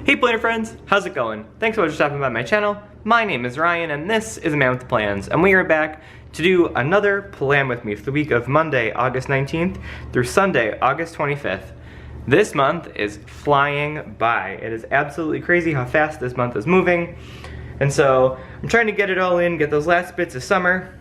Hey planner friends, how's it going? Thanks so much for stopping by my channel. My name is Ryan and this is A Man with Plans, and we are back to do another plan with me for the week of Monday, August 19th through Sunday, August 25th. This month is flying by. It is absolutely crazy how fast this month is moving. And so I'm trying to get it all in, get those last bits of summer.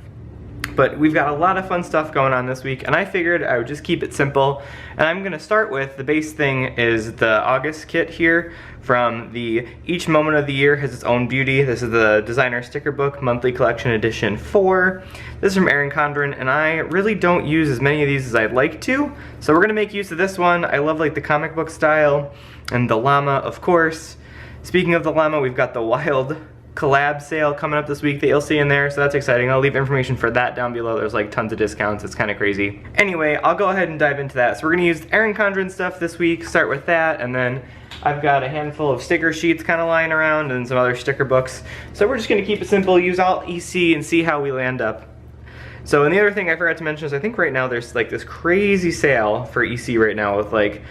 But we've got a lot of fun stuff going on this week, and I figured I would just keep it simple. And I'm gonna start with, the base thing is the August kit here from the Each Moment of the Year Has Its Own Beauty. This is the designer sticker book, monthly collection edition 4. This is from Erin Condren, and I really don't use as many of these as I'd like to. So we're gonna make use of this one. I love like the comic book style, and the llama, of course. Speaking of the llama, we've got the Wild Collab Sale coming up this week that you'll see in there, so that's exciting. I'll leave information for that down below. There's like tons of discounts, it's kind of crazy. Anyway, I'll go ahead and dive into that. So we're gonna use Erin Condren stuff this week, start with that, and then I've got a handful of sticker sheets kind of lying around and some other sticker books. So we're just gonna keep it simple, use all EC and see how we land up. So, and the other thing I forgot to mention is I think right now there's like this crazy sale for EC right now with like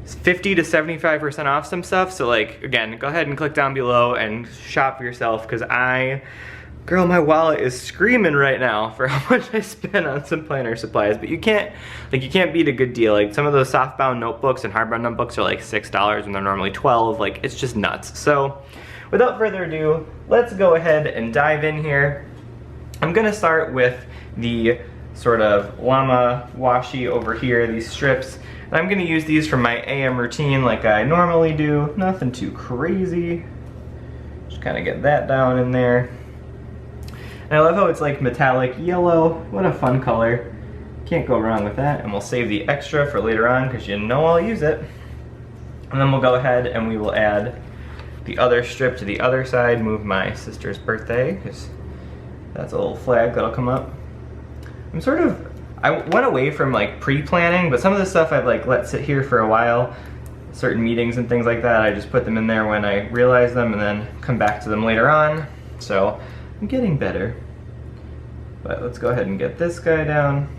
50 to 75% off some stuff. So like, again, go ahead and click down below and shop for yourself, because girl, my wallet is screaming right now for how much I spent on some planner supplies. But you can't beat a good deal. Like some of those softbound notebooks and hardbound notebooks are like $6 and they're normally $12. Like, it's just nuts. So without further ado, let's go ahead and dive in here. I'm gonna start with the sort of llama washi over here, these strips. And I'm gonna use these for my AM routine like I normally do. Nothing too crazy. Just kind of get that down in there. And I love how it's like metallic yellow. What a fun color. Can't go wrong with that. And we'll save the extra for later on, because you know I'll use it. And then we'll go ahead and we will add the other strip to the other side. Move my sister's birthday, because that's a little flag that'll come up. I went away from like pre-planning, but some of the stuff I've like let sit here for a while, certain meetings and things like that, I just put them in there when I realize them and then come back to them later on. So I'm getting better. But let's go ahead and get this guy down.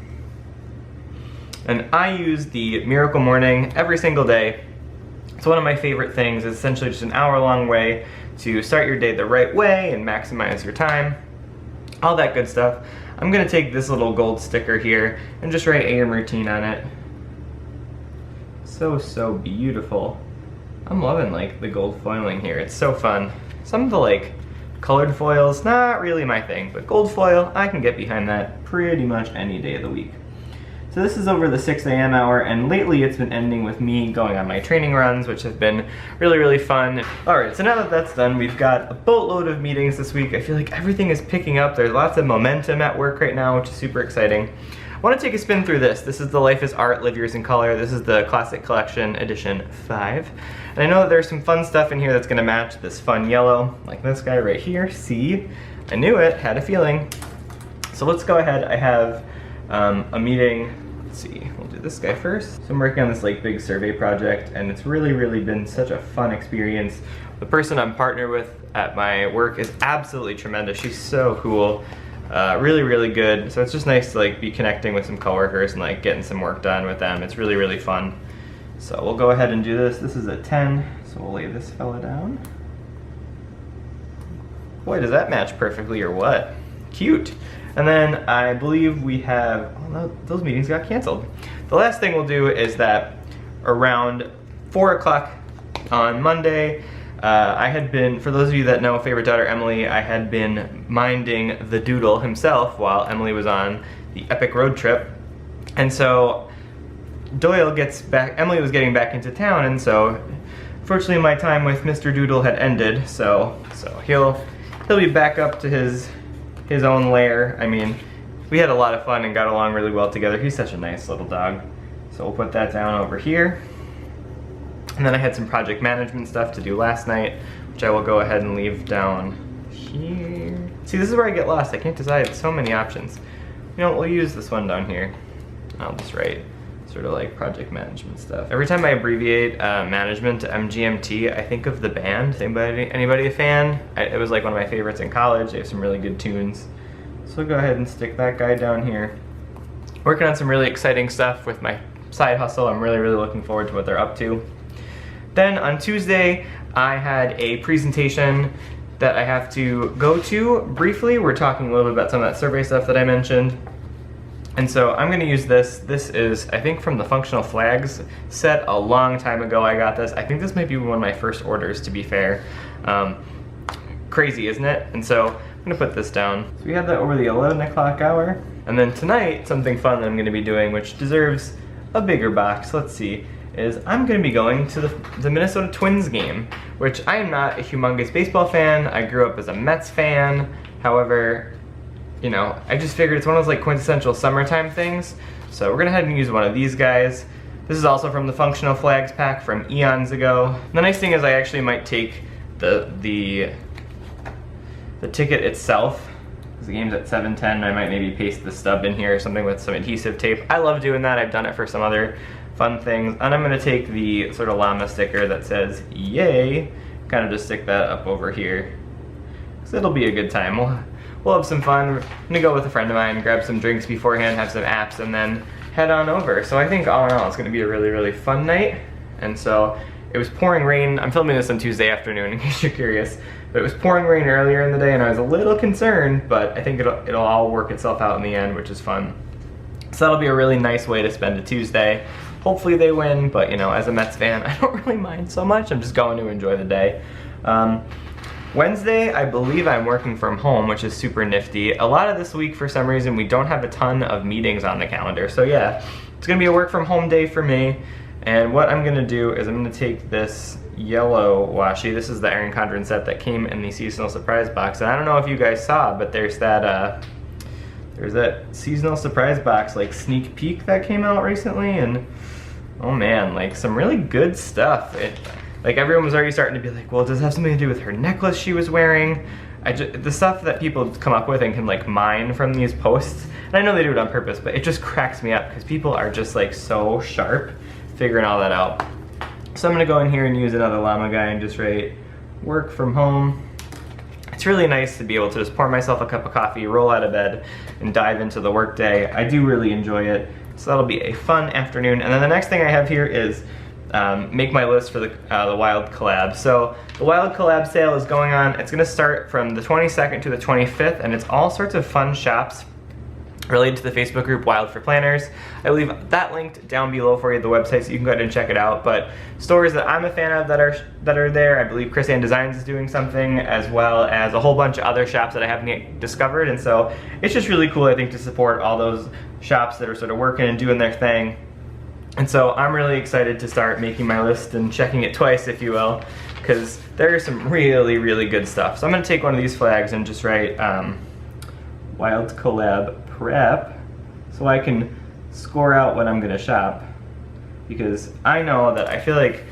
And I use the Miracle Morning every single day. It's one of my favorite things. It's essentially just an hour-long way to start your day the right way and maximize your time. All that good stuff. I'm gonna take this little gold sticker here and just write AM routine on it. So beautiful. I'm loving like the gold foiling here. It's so fun. Some of the like colored foils, not really my thing, but gold foil, I can get behind that pretty much any day of the week. So this is over the 6 a.m. hour, and lately it's been ending with me going on my training runs, which have been really fun. Alright, so now that that's done, we've got a boatload of meetings this week. I feel like everything is picking up. There's lots of momentum at work right now, which is super exciting. I want to take a spin through this. This is the Life is Art, Live Yours in Color. This is the Classic Collection Edition 5. And I know that there's some fun stuff in here that's going to match this fun yellow, like this guy right here. See? I knew it, had a feeling. So let's go ahead. I have a meeting. Let's see, we'll do this guy first. So I'm working on this like big survey project, and it's really been such a fun experience. The person I'm partnered with at my work is absolutely tremendous. She's so cool, really good. So it's just nice to like be connecting with some coworkers and like getting some work done with them. It's really fun. So we'll go ahead and do this. This is a 10, so we'll lay this fella down. Boy, does that match perfectly or what? Cute. And then I believe we have, oh no, those meetings got canceled. The last thing we'll do is that around 4 o'clock on Monday, I had been, for those of you that know favorite daughter Emily, I had been minding the doodle himself while Emily was on the epic road trip. And so Doyle gets back, Emily was getting back into town, and so fortunately my time with Mr. Doodle had ended, so he'll be back up to his own lair. I mean, we had a lot of fun and got along really well together. He's such a nice little dog. So we'll put that down over here. And then I had some project management stuff to do last night, which I will go ahead and leave down here. See, this is where I get lost. I can't decide, so many options. You know, we'll use this one down here. I'll just write sort of like project management stuff. Every time I abbreviate management to MGMT, I think of the band. Anybody a fan? It was like one of my favorites in college. They have some really good tunes. So go ahead and stick that guy down here. Working on some really exciting stuff with my side hustle. I'm really looking forward to what they're up to. Then on Tuesday, I had a presentation that I have to go to briefly. We're talking a little bit about some of that survey stuff that I mentioned. And so I'm gonna use this. This is, I think, from the Functional Flags set a long time ago I got this. I think this might be one of my first orders, to be fair. Crazy, isn't it? And so I'm gonna put this down. So we had that over the 11 o'clock hour. And then tonight, something fun that I'm gonna be doing, which deserves a bigger box, let's see, is I'm gonna be going to the Minnesota Twins game, which I am not a humongous baseball fan. I grew up as a Mets fan. However, you know, I just figured it's one of those like quintessential summertime things. So we're gonna head and use one of these guys. This is also from the Functional Flags pack from eons ago. The nice thing is I actually might take the ticket itself, because the game's at 7:10, I might maybe paste the stub in here or something with some adhesive tape. I love doing that. I've done it for some other fun things. And I'm gonna take the sort of llama sticker that says yay, kind of just stick that up over here. So it'll be a good time. We'll have some fun. I'm gonna go with a friend of mine, grab some drinks beforehand, have some apps, and then head on over. So I think all in all, it's gonna be a really, really fun night. And so it was pouring rain. I'm filming this on Tuesday afternoon, in case you're curious. But it was pouring rain earlier in the day, and I was a little concerned, but I think it'll all work itself out in the end, which is fun. So that'll be a really nice way to spend a Tuesday. Hopefully they win, but you know, as a Mets fan, I don't really mind so much. I'm just going to enjoy the day. Wednesday, I believe I'm working from home, which is super nifty. A lot of this week, for some reason, we don't have a ton of meetings on the calendar. So yeah, it's gonna be a work from home day for me. And what I'm gonna do is I'm gonna take this yellow washi. This is the Erin Condren set that came in the seasonal surprise box. And I don't know if you guys saw, but there's that seasonal surprise box like sneak peek that came out recently, and oh man, like some really good stuff. Like everyone was already starting to be like, well, does it have something to do with her necklace she was wearing? The stuff that people come up with and can like mine from these posts, and I know they do it on purpose, but it just cracks me up because people are just like so sharp figuring all that out. So I'm gonna go in here and use another llama guy and just write work from home. It's really nice to be able to just pour myself a cup of coffee, roll out of bed, and dive into the work day. I do really enjoy it. So that'll be a fun afternoon. And then the next thing I have here is make my list for the Wild Collab. So the Wild Collab Sale is going on. It's gonna start from the 22nd to the 25th, and it's all sorts of fun shops related to the Facebook group Wild for Planners. I will leave that linked down below for you, the website, so you can go ahead and check it out. But stores that I'm a fan of that are there, I believe Chris Ann Designs is doing something, as well as a whole bunch of other shops that I haven't yet discovered. And so it's just really cool, I think, to support all those shops that are sort of working and doing their thing. And so I'm really excited to start making my list and checking it twice, if you will, because there is some really, really good stuff. So I'm gonna take one of these flags and just write Wild Collab Prep, so I can score out what I'm gonna shop, because I know that I feel like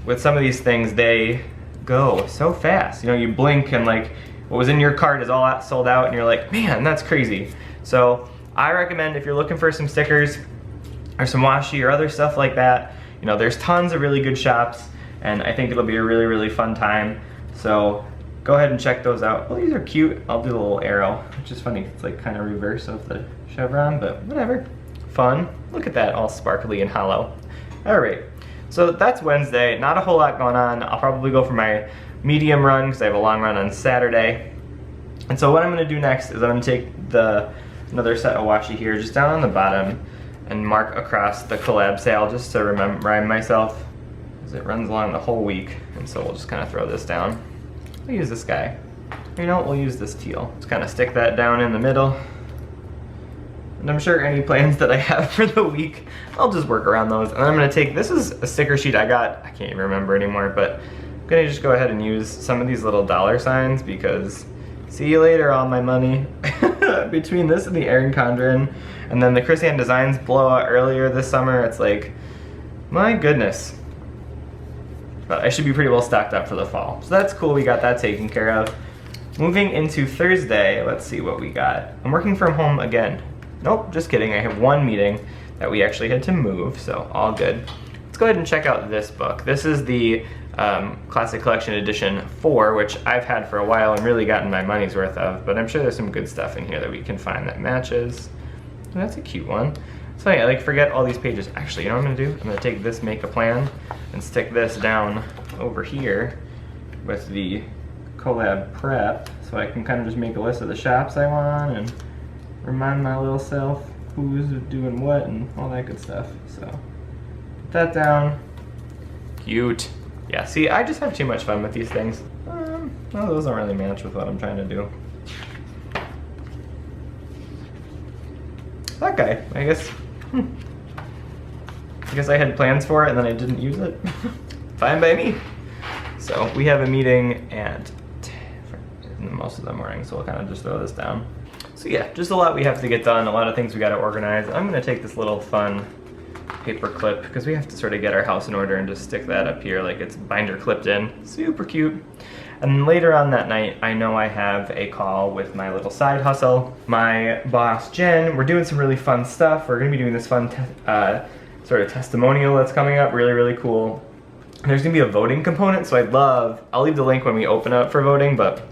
with some of these things they go so fast. You know, you blink and like what was in your cart is all sold out, and you're like, man, that's crazy. So I recommend, if you're looking for some stickers or some washi or other stuff like that, you know, there's tons of really good shops, and I think it'll be a really, really fun time. So go ahead and check those out. Well, these are cute. I'll do the little arrow, which is funny. It's like kind of reverse of the chevron, but whatever. Fun. Look at that, all sparkly and hollow. All right, so that's Wednesday. Not a whole lot going on. I'll probably go for my medium run because I have a long run on Saturday. And so what I'm gonna do next is I'm gonna take another set of washi here, just down on the bottom, and mark across the collab sale just to remind myself, because it runs along the whole week. And so we'll just kind of throw this down. We'll use this guy. You know, we'll use this teal. Just kind of stick that down in the middle. And I'm sure any plans that I have for the week, I'll just work around those. And I'm gonna take, this is a sticker sheet I got, I can't even remember anymore, but I'm gonna just go ahead and use some of these little dollar signs, because see you later, all my money. Between this and the Erin Condren, and then the Chris Ann Designs blowout earlier this summer, it's like, my goodness. But I should be pretty well stocked up for the fall. So that's cool, we got that taken care of. Moving into Thursday, let's see what we got. I'm working from home again. Nope, just kidding, I have one meeting that we actually had to move, so all good. Let's go ahead and check out this book. This is the Classic Collection Edition 4, which I've had for a while and really gotten my money's worth of, but I'm sure there's some good stuff in here that we can find that matches. And that's a cute one. So yeah, like forget all these pages. Actually, you know what I'm gonna do? I'm gonna take this make a plan and stick this down over here with the collab prep, so I can kind of just make a list of the shops I want and remind my little self who's doing what and all that good stuff. So put that down. Cute. Yeah, see, I just have too much fun with these things. No, those don't really match with what I'm trying to do. That guy, I guess. I guess I had plans for it and then I didn't use it. Fine by me. So we have a meeting at most of the morning, so we'll kind of just throw this down. So yeah, just a lot we have to get done, a lot of things we got to organize. I'm gonna take this little fun paper clip because we have to sort of get our house in order and just stick that up here like it's binder clipped in. Super cute. And then later on that night, I know I have a call with my little side hustle. My boss, Jen, we're doing some really fun stuff. We're gonna be doing this fun sort of testimonial that's coming up, really, really cool. There's gonna be a voting component, so I'll leave the link when we open up for voting, but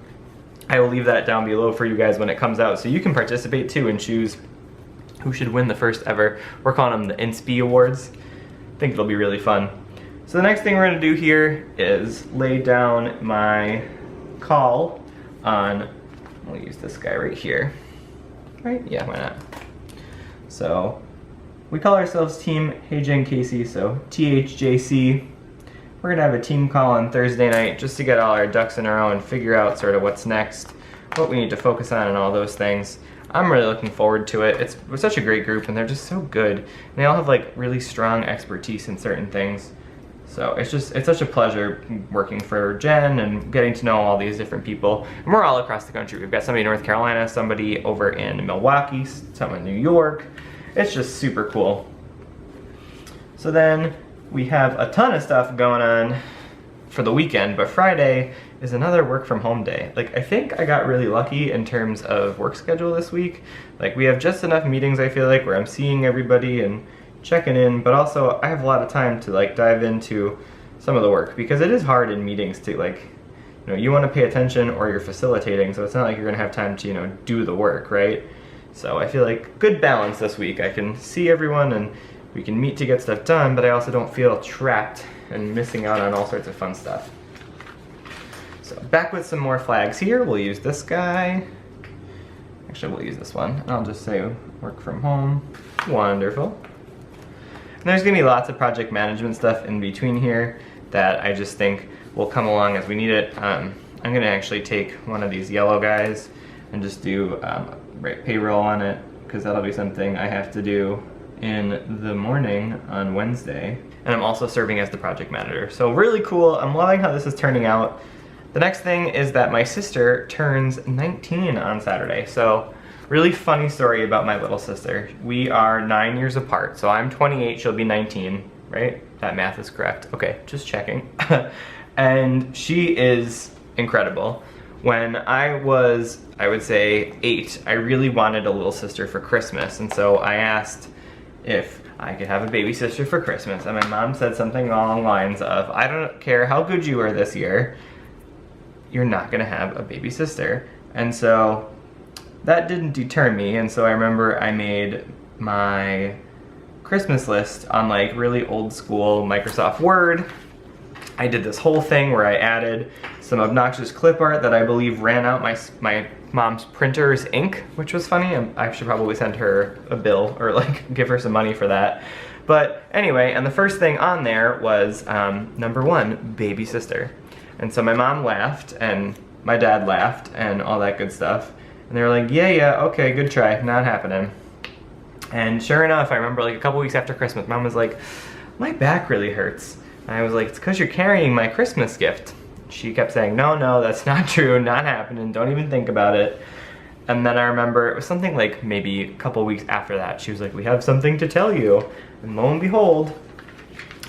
I will leave that down below for you guys when it comes out, so you can participate too and choose who should win the first ever. We're calling them the INSPE Awards. I think it'll be really fun. So the next thing we're gonna do here is lay down my call on, I'll use this guy right here. Right? Yeah, why not? So we call ourselves Team Hey Jen Casey, so THJC. We're gonna have a team call on Thursday night just to get all our ducks in a row and figure out sort of what's next, what we need to focus on and all those things. I'm really looking forward to it. We're such a great group and they're just so good. And they all have like really strong expertise in certain things. So it's such a pleasure working for Jen and getting to know all these different people. And we're all across the country. We've got somebody in North Carolina, somebody over in Milwaukee, someone in New York. It's just super cool. So then we have a ton of stuff going on for the weekend, but Friday is another work from home day. Like, I think I got really lucky in terms of work schedule this week. Like, we have just enough meetings, I feel like, where I'm seeing everybody and checking in, but also I have a lot of time to like dive into some of the work because it is hard in meetings to like, you know, you want to pay attention or you're facilitating, so it's not like you're gonna have time to, you know, do the work, right? So I feel like good balance this week. I can see everyone and we can meet to get stuff done, but I also don't feel trapped and missing out on all sorts of fun stuff. So back with some more flags here. We'll use this guy. Actually, we'll use this one. I'll just say work from home. Wonderful. And there's gonna be lots of project management stuff in between here that I just think will come along as we need it. I'm gonna actually take one of these yellow guys and just do write payroll on it, because that'll be something I have to do in the morning on Wednesday. And I'm also serving as the project manager. So really cool, I'm loving how this is turning out. The next thing is that my sister turns 19 on Saturday. So really funny story about my little sister. We are 9 years apart, so I'm 28, she'll be 19, right? That math is correct. Okay, just checking. And she is incredible. When I was, I would say 8, I really wanted a little sister for Christmas, and so I asked if I could have a baby sister for Christmas, and my mom said something along the lines of, I don't care how good you are this year, you're not gonna have a baby sister. And so that didn't deter me, and so I remember I made my Christmas list on like really old school Microsoft Word. I did this whole thing where I added some obnoxious clip art that I believe ran out my mom's printer's ink, which was funny. I should probably send her a bill or like give her some money for that. But anyway, and the first thing on there was number 1, baby sister. And so my mom laughed and my dad laughed and all that good stuff. And they were like, yeah, okay, good try, not happening. And sure enough, I remember like a couple weeks after Christmas, Mom was like, my back really hurts. And I was like, it's because you're carrying my Christmas gift. She kept saying, no, that's not true, not happening, don't even think about it. And then I remember it was something like maybe a couple weeks after that, she was like, we have something to tell you. And lo and behold,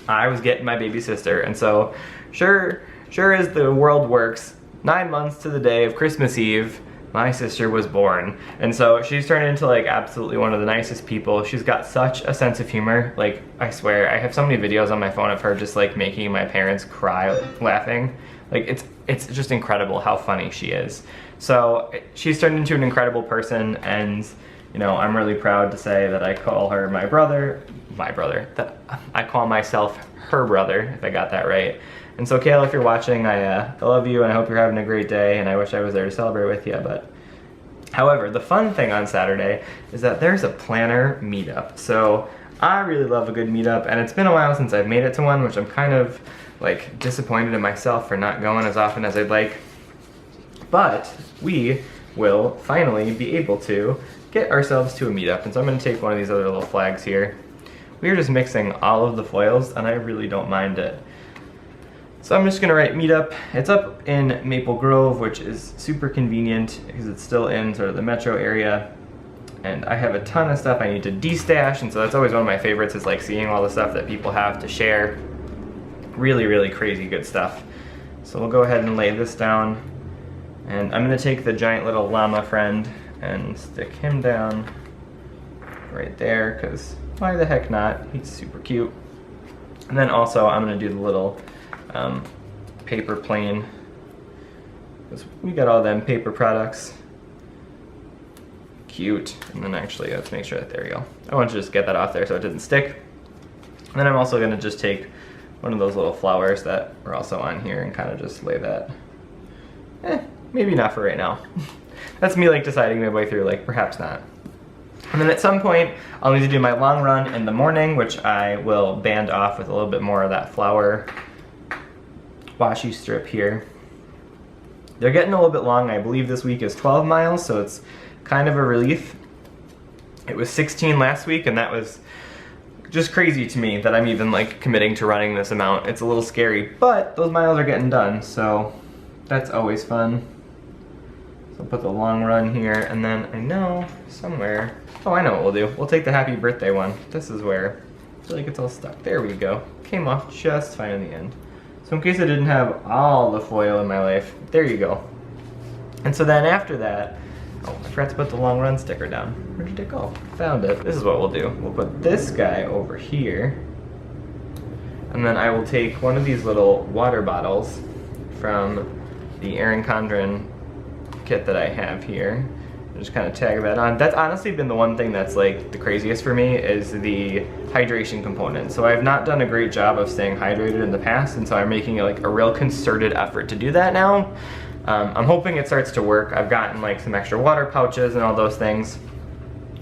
I was getting my baby sister. And so sure as the world works, 9 months to the day of Christmas Eve, my sister was born. And so she's turned into like absolutely one of the nicest people. She's got such a sense of humor. Like, I swear, I have so many videos on my phone of her just like making my parents cry laughing. Like, it's just incredible how funny she is. So she's turned into an incredible person, and you know, I'm really proud to say that I call her my brother, that I call myself her brother, if I got that right. And so Kayla, if you're watching, I love you and I hope you're having a great day, and I wish I was there to celebrate with you. But however, the fun thing on Saturday is that there's a planner meetup. So I really love a good meetup, and it's been a while since I've made it to one, which I'm kind of like disappointed in myself for not going as often as I'd like. But we will finally be able to get ourselves to a meetup. And so I'm going to take one of these other little flags here. We are just mixing all of the foils, and I really don't mind it. So I'm just going to write meetup. It's up in Maple Grove, which is super convenient because it's still in sort of the metro area. And I have a ton of stuff I need to de-stash, and so that's always one of my favorites, is like seeing all the stuff that people have to share. Really, really crazy good stuff. So we'll go ahead and lay this down. And I'm going to take the giant little llama friend and stick him down right there, because why the heck not? He's super cute. And then also I'm going to do the little paper plane, because we got all them paper products. Cute. And then actually, let's make sure that, there we go. I want to just get that off there so it doesn't stick. And then I'm also going to just take one of those little flowers that are also on here and kind of just lay that. Maybe not for right now. That's me like deciding midway through, like perhaps not. And then at some point, I'll need to do my long run in the morning, which I will band off with a little bit more of that flower washi strip here. They're getting a little bit long. I believe this week is 12 miles, so it's kind of a relief. It was 16 last week, and that was just crazy to me that I'm even like committing to running this amount. It's a little scary, but those miles are getting done, so that's always fun. So I'll put the long run here, and then I know somewhere, oh, I know what we'll do. We'll take the happy birthday one. This is where I feel like it's all stuck. There we go. Came off just fine in the end. So in case I didn't have all the foil in my life, there you go. And so then after that, oh, I forgot to put the long run sticker down. Where did it go? Found it. This is what we'll do. We'll put this guy over here, and then I will take one of these little water bottles from the Erin Condren kit that I have here. Just kind of tag that on. That's honestly been the one thing that's like the craziest for me, is the hydration component. So I've not done a great job of staying hydrated in the past, and so I'm making like a real concerted effort to do that now. I'm hoping it starts to work. I've gotten like some extra water pouches and all those things.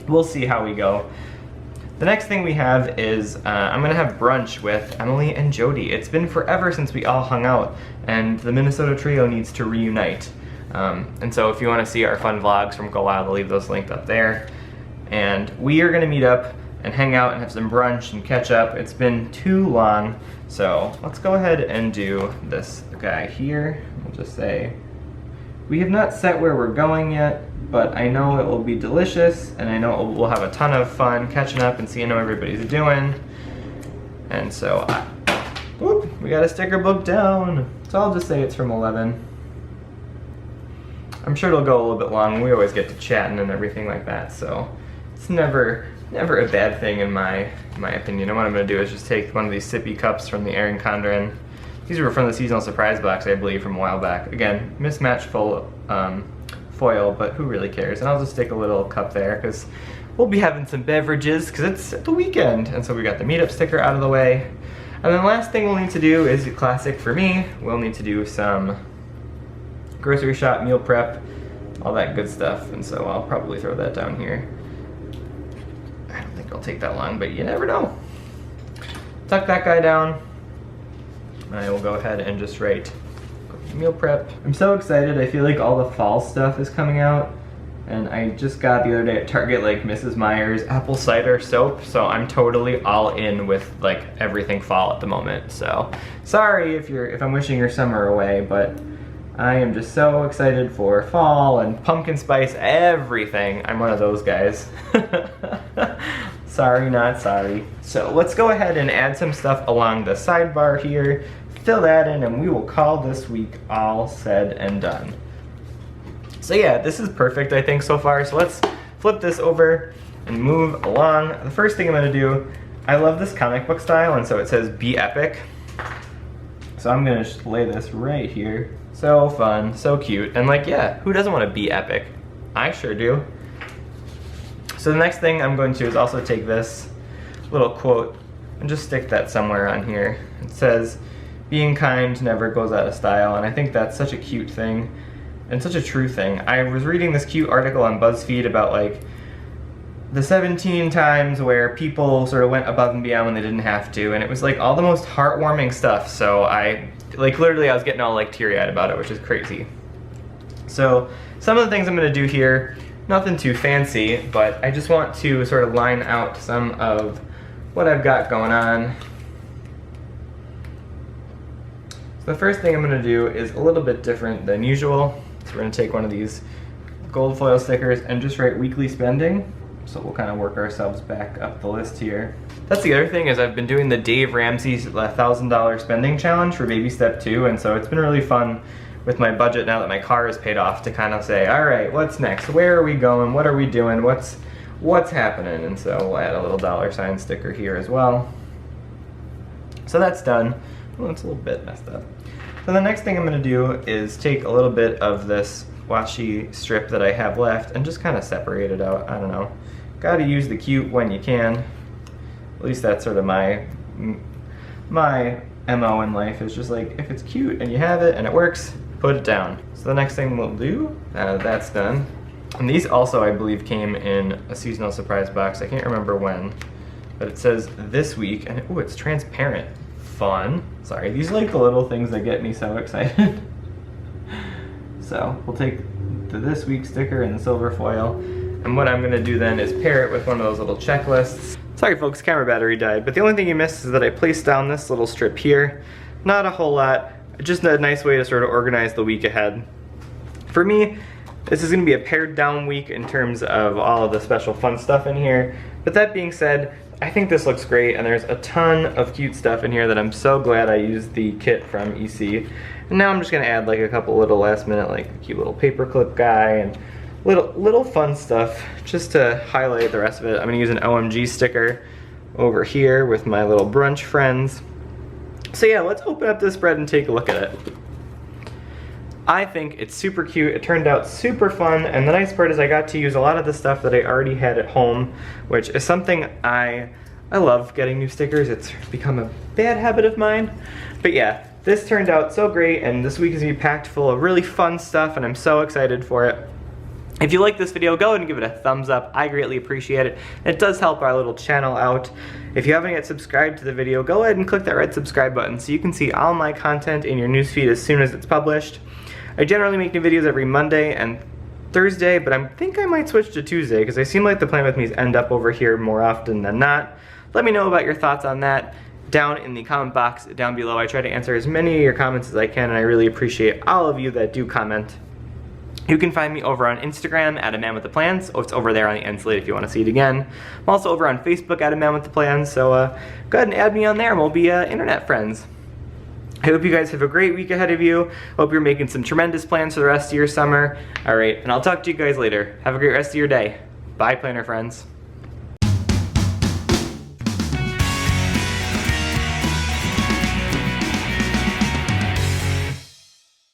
We'll see how we go. The next thing we have is I'm gonna have brunch with Emily and Jody. It's been forever since we all hung out, and the Minnesota trio needs to reunite. And so if you want to see our fun vlogs from Go Wild, I'll leave those linked up there. And we are gonna meet up and hang out and have some brunch and catch up. It's been too long, so let's go ahead and do this guy here. I'll just say, we have not set where we're going yet, but I know it will be delicious, and I know we'll have a ton of fun catching up and seeing how everybody's doing. And so, whoop, we got a sticker book down. So I'll just say it's from 11. I'm sure it'll go a little bit long. We always get to chatting and everything like that, so it's never a bad thing in my opinion. And what I'm gonna do is just take one of these sippy cups from the Erin Condren. These were from the seasonal surprise box, I believe, from a while back. Again, mismatched full foil, but who really cares? And I'll just stick a little cup there, because we'll be having some beverages, because it's the weekend. And so we got the meetup sticker out of the way. And then the last thing we'll need to do is classic for me. We'll need to do some grocery shop meal prep, all that good stuff. And so I'll probably throw that down here. I don't think it'll take that long, but you never know. Tuck that guy down. I will go ahead and just write meal prep. I'm so excited. I feel like all the fall stuff is coming out. And I just got the other day at Target like Mrs. Meyer's apple cider soap. So I'm totally all in with like everything fall at the moment. So sorry if I'm wishing your summer away, but I am just so excited for fall and pumpkin spice everything. I'm one of those guys. Sorry, not sorry. So let's go ahead and add some stuff along the sidebar here. Fill that in, and we will call this week all said and done. So yeah, this is perfect, I think, so far. So let's flip this over and move along. The first thing I'm gonna do, I love this comic book style, and so it says be epic. So I'm gonna just lay this right here. So fun, so cute, and like, yeah, who doesn't want to be epic? I sure do. So the next thing I'm going to is also take this little quote and just stick that somewhere on here. It says, "Being kind never goes out of style," and I think that's such a cute thing and such a true thing. I was reading this cute article on BuzzFeed about like the 17 times where people sort of went above and beyond when they didn't have to, and it was like all the most heartwarming stuff. So I was getting all like teary-eyed about it, which is crazy. So some of the things I'm going to do here, nothing too fancy, but I just want to sort of line out some of what I've got going on. So the first thing I'm going to do is a little bit different than usual. So we're going to take one of these gold foil stickers and just write weekly spending. So we'll kind of work ourselves back up the list here. That's the other thing, is I've been doing the Dave Ramsey's $1,000 spending challenge for baby step 2, and so it's been really fun with my budget now that my car is paid off to kind of say, all right, what's next? Where are we going? What are we doing? What's happening? And so we'll add a little $sign sticker here as well. So that's done. Well, it's a little bit messed up. So the next thing I'm going to do is take a little bit of this washi strip that I have left and just kind of separate it out. I don't know. Gotta use the cute when you can. At least that's sort of my MO in life, is just like, if it's cute and you have it and it works, put it down. So the next thing we'll do, that's done. And these also, I believe, came in a seasonal surprise box. I can't remember when, but it says this week, and ooh, it's transparent. Fun. Sorry, these are like the little things that get me so excited. So we'll take the this week sticker and the silver foil, and what I'm gonna do then is pair it with one of those little checklists. Sorry folks, camera battery died, but the only thing you missed is that I placed down this little strip here. Not a whole lot, just a nice way to sort of organize the week ahead. For me, this is gonna be a pared down week in terms of all of the special fun stuff in here. But that being said, I think this looks great, and there's a ton of cute stuff in here that I'm so glad I used the kit from EC. And now I'm just gonna add like a couple little last minute, like a cute little paperclip guy and little fun stuff just to highlight the rest of it. I'm gonna use an OMG sticker over here with my little brunch friends. So yeah, let's open up this spread and take a look at it. I think it's super cute. It turned out super fun, and the nice part is I got to use a lot of the stuff that I already had at home, which is something I love getting new stickers. It's become a bad habit of mine. But yeah, this turned out so great, and this week is gonna be packed full of really fun stuff, and I'm so excited for it. If you like this video, go ahead and give it a thumbs up. I greatly appreciate it. It does help our little channel out. If you haven't yet subscribed to the video, go ahead and click that red subscribe button so you can see all my content in your newsfeed as soon as it's published. I generally make new videos every Monday and Thursday, but I think I might switch to Tuesday because I seem like the Plan With Me's end up over here more often than not. Let me know about your thoughts on that down in the comment box down below. I try to answer as many of your comments as I can, and I really appreciate all of you that do comment. You can find me over on Instagram at @amanwiththeplans. Oh, it's over there on the end slate if you want to see it again. I'm also over on Facebook at @amanwiththeplans, so go ahead and add me on there and we'll be internet friends. I hope you guys have a great week ahead of you. Hope you're making some tremendous plans for the rest of your summer. All right, and I'll talk to you guys later. Have a great rest of your day. Bye, planner friends.